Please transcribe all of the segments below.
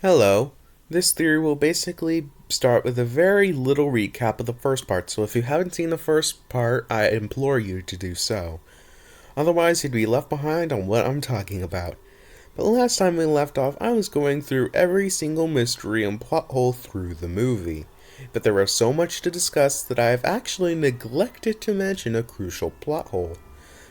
Hello. This theory will basically start with a very little recap of the first part, so if you haven't seen the first part, I implore you to do so. Otherwise, you'd be left behind on what I'm talking about. But last time we left off, I was going through every single mystery and plot hole through the movie. But there was so much to discuss that I have actually neglected to mention a crucial plot hole.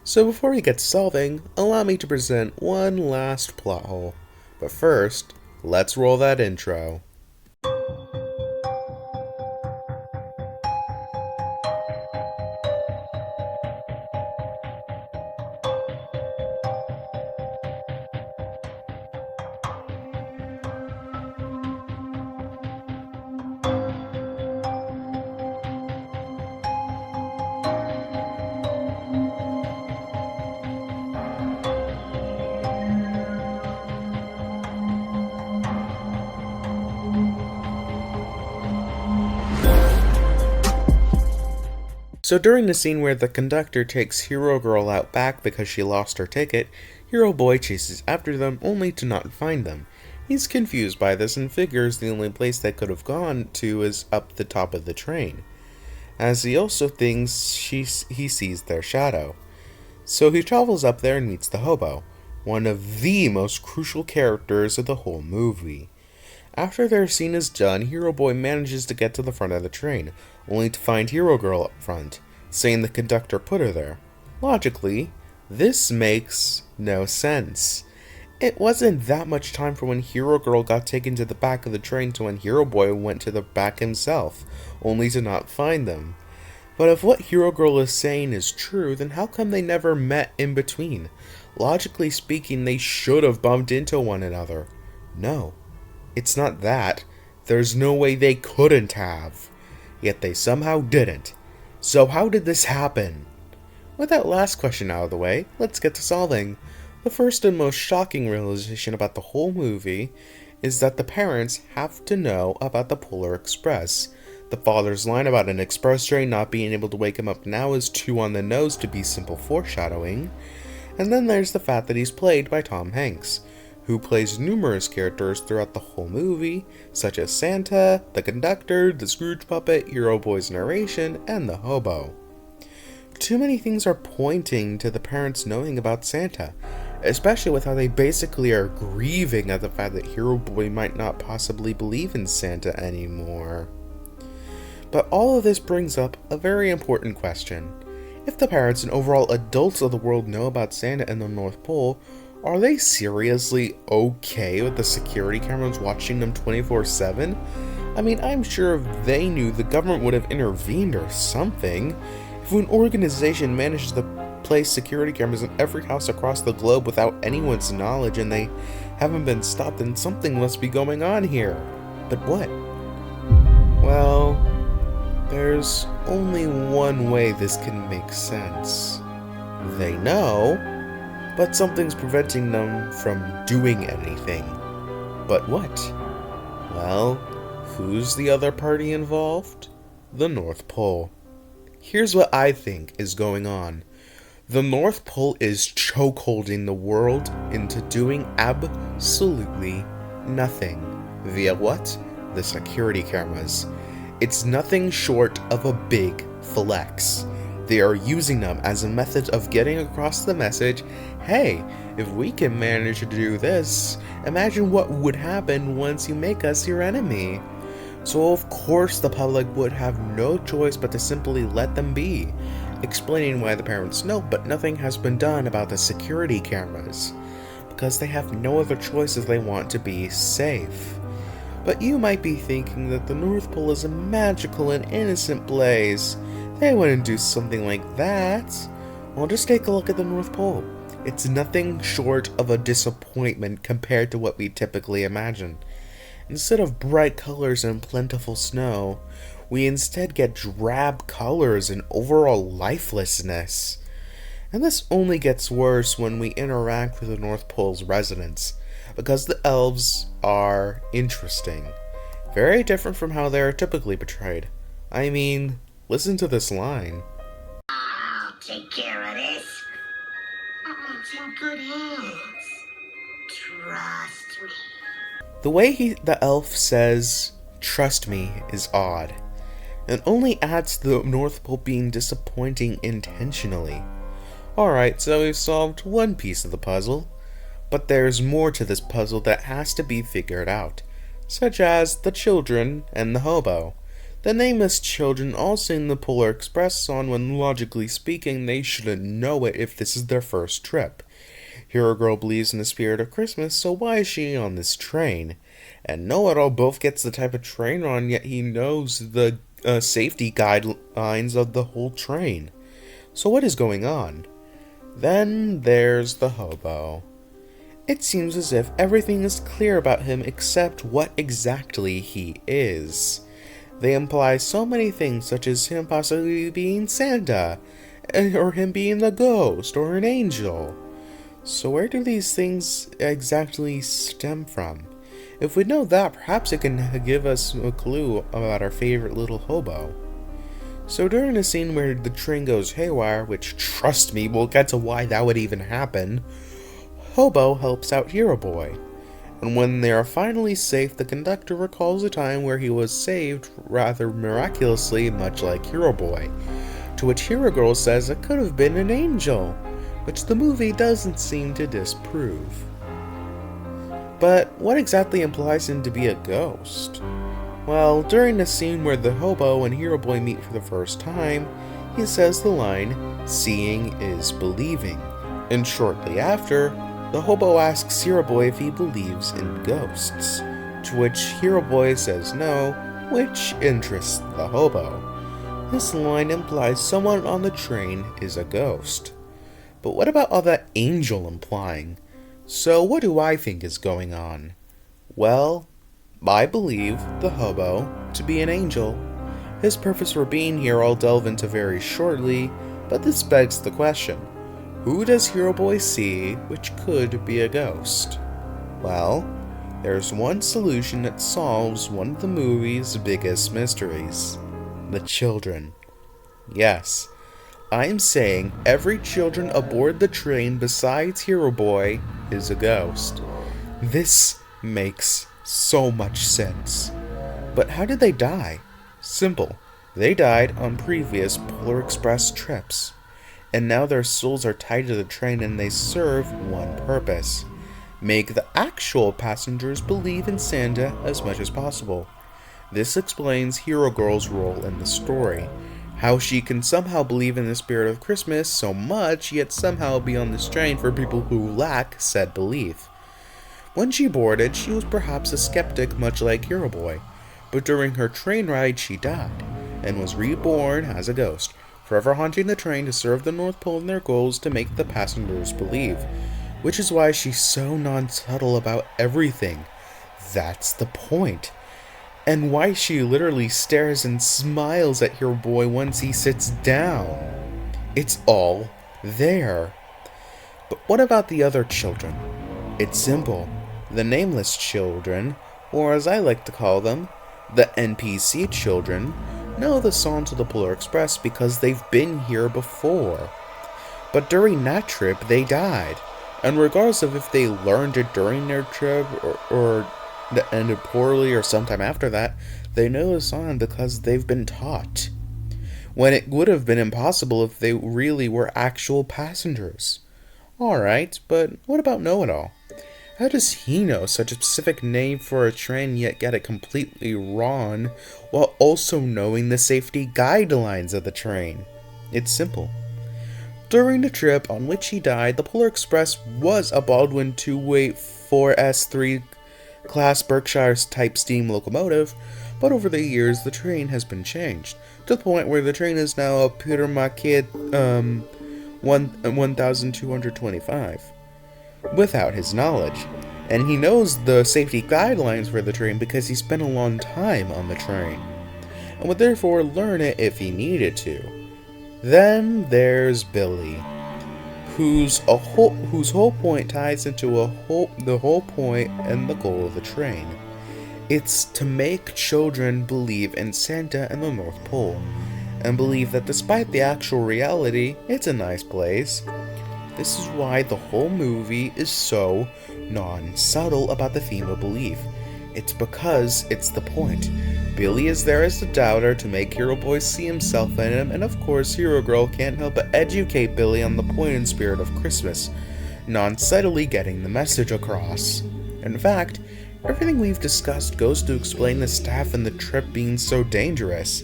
So before we get to solving, allow me to present one last plot hole. But first, let's roll that intro. So during the scene where the conductor takes Hero Girl out back because she lost her ticket, Hero Boy chases after them only to not find them. He's confused by this and figures the only place they could have gone to is up the top of the train, as he also thinks he sees their shadow. So he travels up there and meets the hobo, one of the most crucial characters of the whole movie. After their scene is done, Hero Boy manages to get to the front of the train, only to find Hero Girl up front, saying the conductor put her there. Logically, this makes no sense. It wasn't that much time from when Hero Girl got taken to the back of the train to when Hero Boy went to the back himself, only to not find them. But if what Hero Girl is saying is true, then how come they never met in between? Logically speaking, they should have bumped into one another. No. It's not that. There's no way they couldn't have. Yet they somehow didn't. So how did this happen? With that last question out of the way, let's get to solving. The first and most shocking realization about the whole movie is that the parents have to know about the Polar Express. The father's line about an express train not being able to wake him up now is too on the nose to be simple foreshadowing. And then there's the fact that he's played by Tom Hanks, who plays numerous characters throughout the whole movie, such as Santa, the conductor, the Scrooge puppet, Hero Boy's narration, and the hobo. Too many things are pointing to the parents knowing about Santa, especially with how they basically are grieving at the fact that Hero Boy might not possibly believe in Santa anymore. But all of this brings up a very important question. If the parents and overall adults of the world know about Santa and the North Pole, are they seriously okay with the security cameras watching them 24/7? I mean, I'm sure if they knew, the government would have intervened or something. If an organization manages to place security cameras in every house across the globe without anyone's knowledge and they haven't been stopped, then something must be going on here. But what? Well, there's only one way this can make sense. They know, but something's preventing them from doing anything. But what? Well, who's the other party involved? The North Pole. Here's what I think is going on. The North Pole is chokeholding the world into doing absolutely nothing. Via what? The security cameras. It's nothing short of a big flex. They are using them as a method of getting across the message, hey, if we can manage to do this, imagine what would happen once you make us your enemy. So of course the public would have no choice but to simply let them be, explaining why the parents know but nothing has been done about the security cameras, because they have no other choice if they want to be safe. But you might be thinking that the North Pole is a magical and innocent place. They wouldn't do something like that. Well, just take a look at the North Pole. It's nothing short of a disappointment compared to what we typically imagine. Instead of bright colors and plentiful snow, we instead get drab colors and overall lifelessness. And this only gets worse when we interact with the North Pole's residents, because the elves are interesting. Very different from how they are typically portrayed. I mean, listen to this line. I'll take care of this. It's in good hands. Trust me. The way the elf says, "Trust me," is odd. It only adds to the North Pole being disappointing intentionally. Alright, so we've solved one piece of the puzzle, but there's more to this puzzle that has to be figured out, such as the children and the hobo. The nameless children all sing the Polar Express song when, logically speaking, they shouldn't know it if this is their first trip. Hero Girl believes in the spirit of Christmas, so why is she on this train? And Know-It-All both gets the type of train on, yet he knows the safety guidelines of the whole train. So what is going on? Then there's the hobo. It seems as if everything is clear about him except what exactly he is. They imply so many things, such as him possibly being Santa, or him being a ghost, or an angel. So where do these things exactly stem from? If we know that, perhaps it can give us a clue about our favorite little hobo. So during the scene where the train goes haywire, which, trust me, we'll get to why that would even happen, Hobo helps out Hero Boy. And when they are finally safe, the conductor recalls a time where he was saved rather miraculously, much like Hero Boy. To which Hero Girl says it could have been an angel, which the movie doesn't seem to disprove. But what exactly implies him to be a ghost? Well, during the scene where the hobo and Hero Boy meet for the first time, he says the line, "Seeing is believing." And shortly after, the hobo asks Hero Boy if he believes in ghosts, to which Hero Boy says no, which interests the hobo. This line implies someone on the train is a ghost. But what about all that angel implying? So what do I think is going on? Well, I believe the hobo to be an angel. His purpose for being here I'll delve into very shortly, but this begs the question, who does Hero Boy see which could be a ghost? Well, there's one solution that solves one of the movie's biggest mysteries. The children. Yes, I'm saying every children aboard the train besides Hero Boy is a ghost. This makes so much sense. But how did they die? Simple. They died on previous Polar Express trips. And now their souls are tied to the train and they serve one purpose. Make the actual passengers believe in Santa as much as possible. This explains Hero Girl's role in the story. How she can somehow believe in the spirit of Christmas so much, yet somehow be on this train for people who lack said belief. When she boarded, she was perhaps a skeptic much like Hero Boy, but during her train ride she died, and was reborn as a ghost, forever haunting the train to serve the North Pole in their goals to make the passengers believe, which is why she's so non-subtle about everything. That's the point. And why she literally stares and smiles at Hero Boy once he sits down. It's all there. But what about the other children? It's simple. The nameless children, or as I like to call them, the NPC children, know the songs of the Polar Express because they've been here before. But during that trip, they died. And regardless of if they learned it during their trip or that ended poorly or sometime after that, they know the song because they've been taught. When it would have been impossible if they really were actual passengers. Alright, but what about Know-It-All? How does he know such a specific name for a train yet get it completely wrong, while also knowing the safety guidelines of the train? It's simple. During the trip on which he died, the Polar Express was a Baldwin 2-way 4S3 class Berkshire type steam locomotive, but over the years the train has been changed, to the point where the train is now a Peter Marquette 1225. Without his knowledge. And he knows the safety guidelines for the train because he spent a long time on the train, and would therefore learn it if he needed to. Then there's Billy, whose whole point ties into the whole point and the goal of the train. It's to make children believe in Santa and the North Pole, and believe that despite the actual reality, it's a nice place. This is why the whole movie is so non-subtle about the theme of belief. It's because it's the point. Billy is there as the doubter to make Hero Boy see himself in him, and of course Hero Girl can't help but educate Billy on the point and spirit of Christmas, non-subtly getting the message across. In fact, everything we've discussed goes to explain the staff and the trip being so dangerous.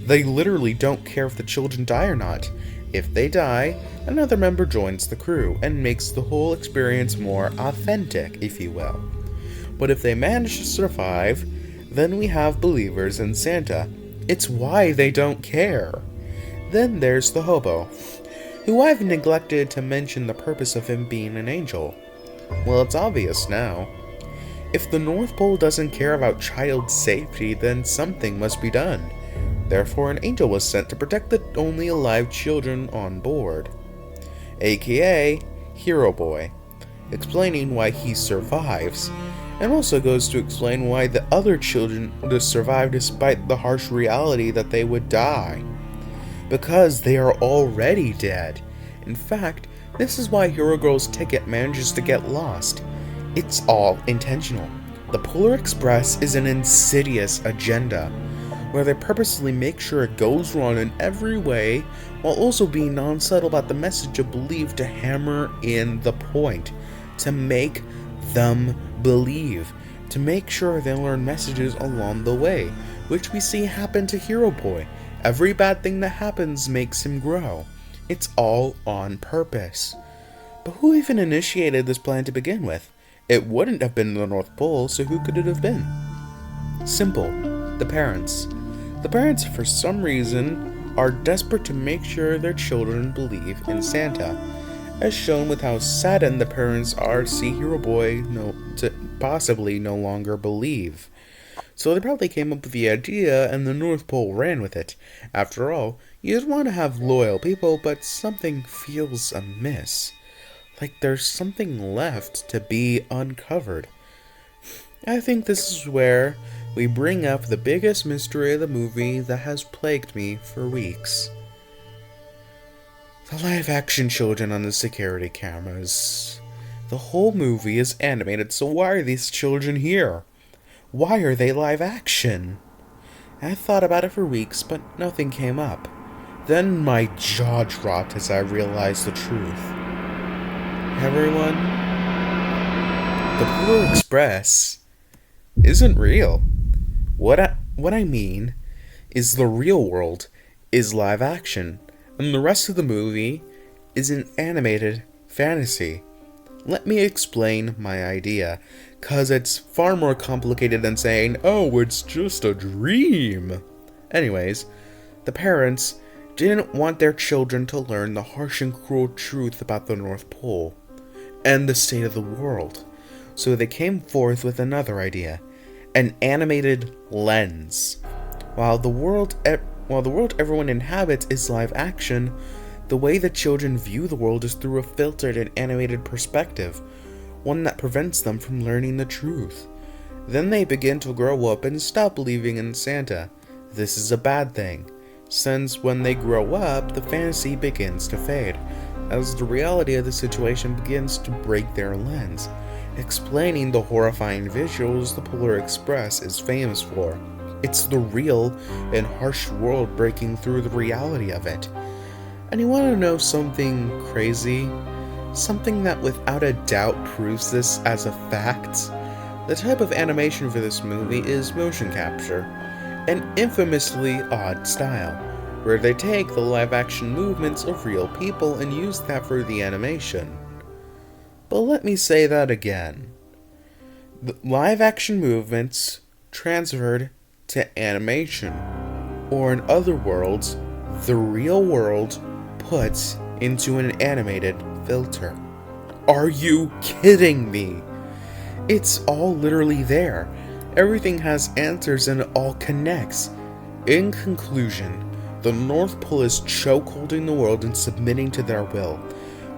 They literally don't care if the children die or not. If they die, another member joins the crew and makes the whole experience more authentic, if you will. But if they manage to survive, then we have believers in Santa. It's why they don't care. Then there's the hobo, who I've neglected to mention the purpose of him being an angel. Well, it's obvious now. If the North Pole doesn't care about child safety, then something must be done. Therefore, an angel was sent to protect the only alive children on board, aka Hero Boy, explaining why he survives, and also goes to explain why the other children just survive despite the harsh reality that they would die. Because they are already dead. In fact, this is why Hero Girl's ticket manages to get lost. It's all intentional. The Polar Express is an insidious agenda, where they purposely make sure it goes wrong in every way, while also being non-subtle about the message of belief to hammer in the point, to make them believe, to make sure they learn messages along the way, which we see happen to Hero Boy. Every bad thing that happens makes him grow. It's all on purpose. But who even initiated this plan to begin with? It wouldn't have been the North Pole, so who could it have been? Simple. The parents. The parents, for some reason, are desperate to make sure their children believe in Santa, as shown with how saddened the parents are to see Hero Boy possibly no longer believe. So they probably came up with the idea, and the North Pole ran with it. After all, you'd want to have loyal people, but something feels amiss. Like there's something left to be uncovered. I think this is where we bring up the biggest mystery of the movie that has plagued me for weeks. The live-action children on the security cameras. The whole movie is animated, so why are these children here? Why are they live-action? I thought about it for weeks, but nothing came up. Then my jaw dropped as I realized the truth. Everyone, the Polar Express isn't real. What I mean is the real world is live action, and the rest of the movie is an animated fantasy. Let me explain my idea, cause it's far more complicated than saying, oh, it's just a dream. Anyways, the parents didn't want their children to learn the harsh and cruel truth about the North Pole and the state of the world, so they came forth with another idea. An animated lens. While the world everyone inhabits is live action, the way the children view the world is through a filtered and animated perspective, one that prevents them from learning the truth. Then they begin to grow up and stop believing in Santa. This is a bad thing, since when they grow up, the fantasy begins to fade, as the reality of the situation begins to break their lens, explaining the horrifying visuals the Polar Express is famous for. It's the real and harsh world breaking through the reality of it. And you want to know something crazy? Something that without a doubt proves this as a fact? The type of animation for this movie is motion capture, an infamously odd style, where they take the live-action movements of real people and use that for the animation. But let me say that again. The live-action movements transferred to animation, or in other words, the real world put into an animated filter. Are you kidding me? It's all literally there. Everything has answers and it all connects. In conclusion, the North Pole is chokeholding the world and submitting to their will.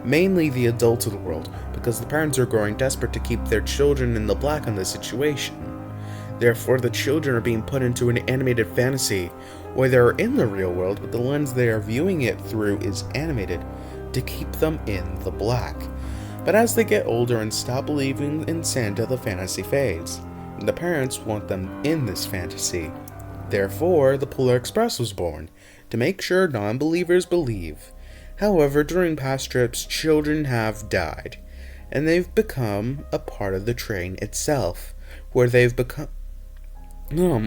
Mainly the adults of the world, because the parents are growing desperate to keep their children in the black on this situation. Therefore, the children are being put into an animated fantasy, where they are in the real world, but the lens they are viewing it through is animated, to keep them in the black. But as they get older and stop believing in Santa, the fantasy fades. The parents want them in this fantasy. Therefore, the Polar Express was born, to make sure non believers believe. However, during past trips, children have died, and they've become a part of the train itself, where they've become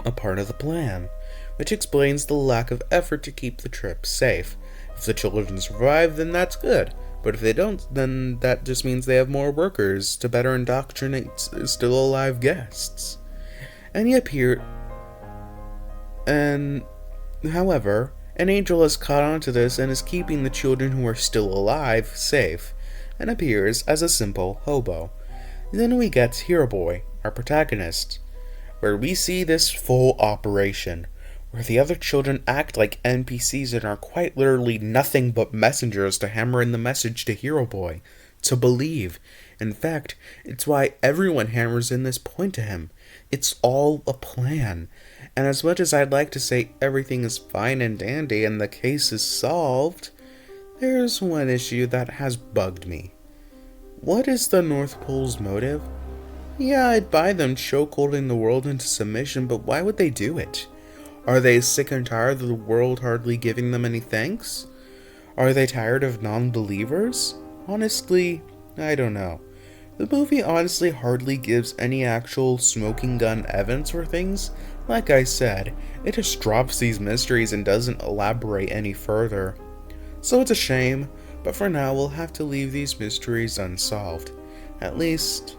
a part of the plan, which explains the lack of effort to keep the trip safe. If the children survive, then that's good, but if they don't, then that just means they have more workers to better indoctrinate still alive guests. And yet here, and however, an angel has caught on to this and is keeping the children who are still alive safe, and appears as a simple hobo. Then we get Hero Boy, our protagonist, where we see this full operation, where the other children act like NPCs and are quite literally nothing but messengers to hammer in the message to Hero Boy, to believe. In fact, it's why everyone hammers in this point to him. It's all a plan. And as much as I'd like to say everything is fine and dandy and the case is solved, there's one issue that has bugged me. What is the North Pole's motive? Yeah, I'd buy them chokeholding the world into submission, but why would they do it? Are they sick and tired of the world hardly giving them any thanks? Are they tired of non-believers? Honestly, I don't know. The movie honestly hardly gives any actual smoking gun evidence for things. Like I said, it just drops these mysteries and doesn't elaborate any further. So it's a shame, but for now we'll have to leave these mysteries unsolved. At least,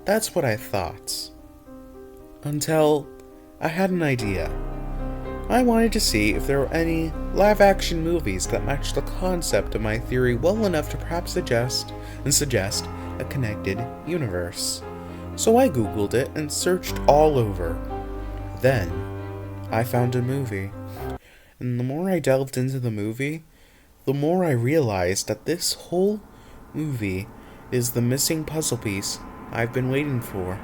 that's what I thought. Until I had an idea. I wanted to see if there were any live-action movies that matched the concept of my theory well enough to perhaps suggest a connected universe. So I googled it and searched all over. Then, I found a movie. And the more I delved into the movie, the more I realized that this whole movie is the missing puzzle piece I've been waiting for.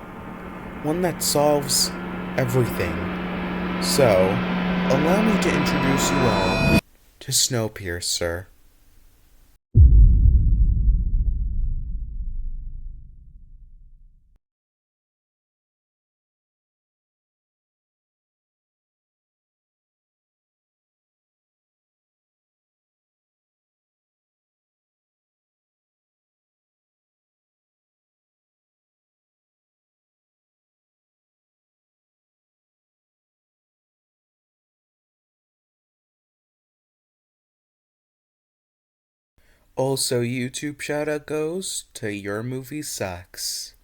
One that solves everything. So, allow me to introduce you all to Snowpiercer. Also, YouTube shoutout goes to Your Movie Sucks.